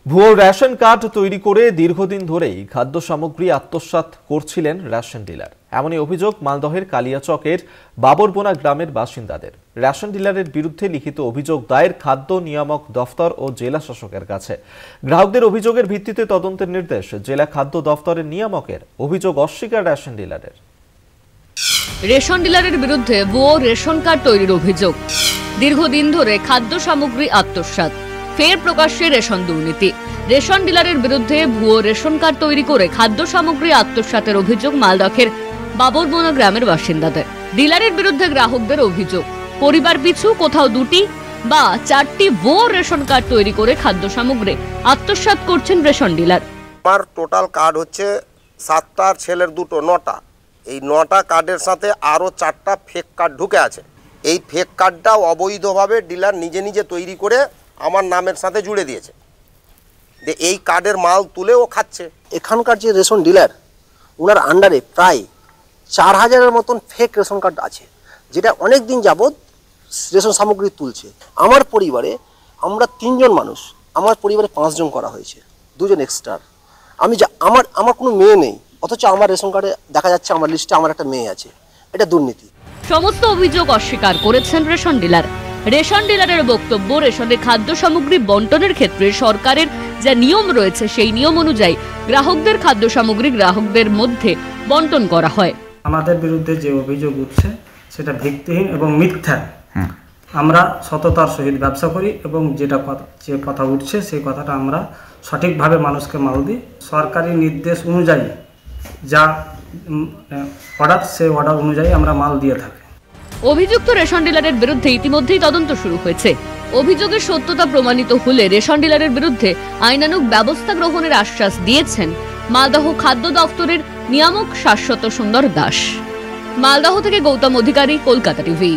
ভুয়ো ration card তৈরি করে দীর্ঘদিন ধরেই খাদ্য সামগ্রী আত্মসাৎ করছিলেন রেশন ডিলার। এমনই অভিযোগ মালদহের কালিয়াচকের বাবরবোনা গ্রামের বাসিন্দাদের। রেশন ডিলারের বিরুদ্ধে লিখিত অভিযোগ দায়ের খাদ্য নিয়ামক দফতর ও জেলা শাসকের কাছে। গ্রাহকদের অভিযোগের ভিত্তিতে তদন্তের নির্দেশ জেলা খাদ্য দফতরের নিয়ামকের। অভিযোগ অস্বীকার রেশন ডিলারের। রেশন ডিলারের বিরুদ্ধে ভুয়ো রেশন কার্ড তৈরির অভিযোগ। দীর্ঘদিন ধরে খাদ্য সামগ্রী আত্মসাৎ, ফের প্রকাশ্যে রেশন দুর্নীতি। রেশন ডিলারের বিরুদ্ধে ভুয়ো রেশন কার্ড তৈরি করে খাদ্য সামগ্রী আত্মসাতের অভিযোগ মালদহের বাবরবোনা গ্রামের বাসিন্দাদের। ডিলারের বিরুদ্ধে গ্রাহকদের অভিযোগ, পরিবার পিছু কোথাও 2টি বা 4টি ভুয়ো রেশন কার্ড তৈরি করে খাদ্য সামগ্রী আত্মসাৎ করছেন রেশন ডিলার। আমার টোটাল কার্ড হচ্ছে 7টা, ছেলের 2টো, 9টা। এই 9টা কার্ডের সাথে আরও 4টা ফেক কার্ড ঢুকে আছে। এই ফেক কার্ডটা অবৈধভাবে ডিলার নিজে নিজে তৈরি করে আমার নামের সাথে জুড়ে দিয়েছে। এই কার্ডের মাল তুলে ও খাচ্ছে। এখানকার যে রেশন ডিলার, ওনার আন্ডারে প্রায় 4000-এর মতন ফেক রেশন কার্ড আছে, যেটা অনেক দিন যাবৎ রেশন সামগ্রী তুলছে। আমার পরিবারে আমরা 3 জন মানুষ, আমার পরিবারে 5 জন করা হয়েছে, 2 জন এক্সট্রা। আমার কোনো মেয়ে নেই, অথচ আমার রেশন কার্ডে দেখা যাচ্ছে আমার লিস্টে আমার একটা মেয়ে আছে। এটা দুর্নীতি। সমস্ত অভিযোগ অস্বীকার করেছেন রেশন ডিলার। রেশন ডিলারের বক্তব্য, রেশনের খাদ্য সামগ্রী বন্টনের ক্ষেত্রে সরকারের যা নিয়ম রয়েছে সেই নিয়ম অনুযায়ী গ্রাহকদের খাদ্য সামগ্রী গ্রাহকদের মধ্যে বন্টন করা হয়। আমাদের বিরুদ্ধে যে অভিযোগ উঠছে সেটা ভিত্তিহীন এবং মিথ্যা। আমরা সততার সহিত ব্যবসা করি এবং যে কথা উঠছে সেই কথাটা আমরা সঠিকভাবে মানুষকে মাল দিই। সরকারি নির্দেশ অনুযায়ী যা অর্ডার, সেই অর্ডার অনুযায়ী আমরা মাল দিয়ে থাকি। অভিযুক্ত রেশন ডিলারের বিরুদ্ধে ইতিমধ্যেই তদন্ত শুরু হয়েছে। অভিযোগের সত্যতা প্রমাণিত হলে রেশন ডিলারের বিরুদ্ধে আইনানুগ ব্যবস্থা গ্রহণের আশ্বাস দিয়েছেন মালদহ খাদ্য দফতরের নিয়ামক শাশ্বত সুন্দর দাস। মালদহ থেকে গৌতম অধিকারী, কলকাতা টিভি।